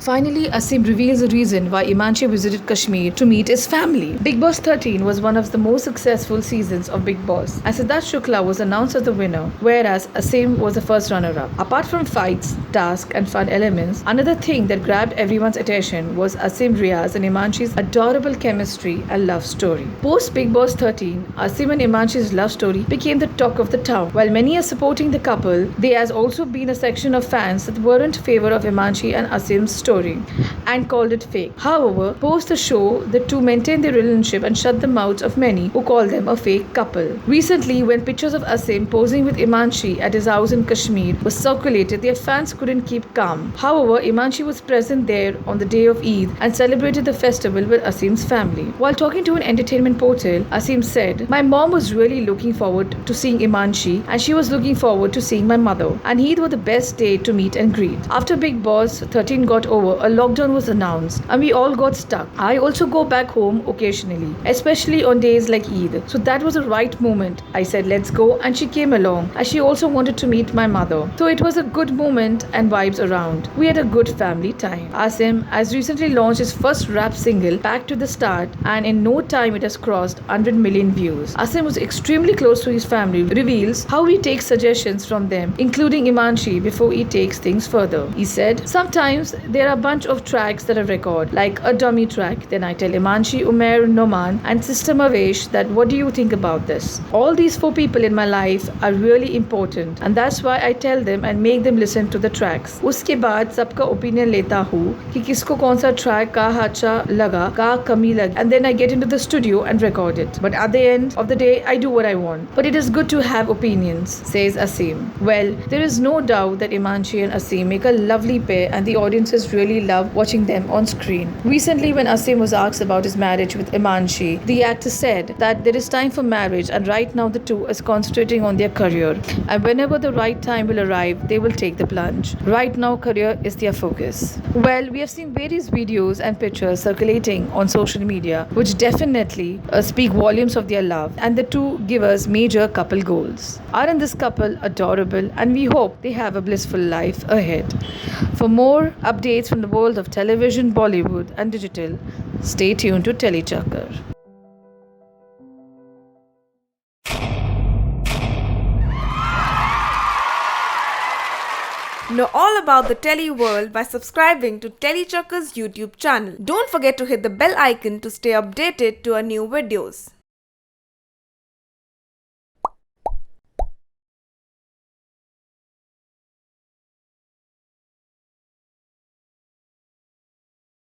Finally, Asim reveals the reason why Imanchi visited Kashmir to meet his family. Big Boss 13 was one of the most successful seasons of Big Boss, and Siddharth Shukla was announced as the winner, whereas Asim was the first runner-up. Apart from fights, tasks, and fun elements, another thing that grabbed everyone's attention was Asim, Riaz, and Imanchi's adorable chemistry and love story. Post Big Boss 13, Asim and Imanchi's love story became the talk of the town. While many are supporting the couple, there has also been a section of fans that weren't in favor of Imanchi and Asim's story and called it fake. However, post the show, the two maintained their relationship and shut the mouths of many who called them a fake couple. Recently, when pictures of Asim posing with Imanchi at his house in Kashmir were circulated, their fans couldn't keep calm. However, Imanchi was present there on the day of Eid and celebrated the festival with Asim's family. While talking to an entertainment portal, Asim said, "My mom was really looking forward to seeing Imanchi and she was looking forward to seeing my mother. And Eid was the best day to meet and greet. After Big Boss 13 got over, a lockdown was announced and we all got stuck. I also go back home occasionally, especially on days like Eid. So that was the right moment. I said, let's go, and she came along as she also wanted to meet my mother. So it was a good moment and vibes around. We had a good family time." Asim has recently launched his first rap single, Back to the Start, and in no time it has crossed 100 million views. Asim was extremely close to his family, reveals how he takes suggestions from them, including Imanchi, before he takes things further. He said, "Sometimes there are a bunch of tracks that I record, like a dummy track. Then I tell Imanchi, Umair, Noman, and Sister Mavesh that what do you think about this? All these 4 people in my life are really important, and that's why I tell them and make them listen to the tracks. उसके बाद सबका opinion लेता हूँ कि किसको कौन सा track का अच्छा लगा, का कमी लगी, and then I get into the studio and record it. But at the end of the day, I do what I want. But it is good to have opinions," says Asim. Well, there is no doubt that Imanchi and Asim make a lovely pair, and the audiences really love watching them on screen. Recently, when Asim was asked about his marriage with Imanchi, the actor said that there is time for marriage, and right now the two is concentrating on their career, and whenever the right time will arrive, they will take the plunge. Right now, career is their focus. Well, we have seen various videos and pictures circulating on social media, which definitely speak volumes of their love, and the two give us major couple goals. Aren't this couple adorable? And we hope they have a blissful life ahead. For more updates from the world of television, Bollywood, and digital, stay tuned to Telechakkar. Know all about the Tele world by subscribing to Telechakkar's YouTube channel. Don't forget to hit the bell icon to stay updated to our new videos.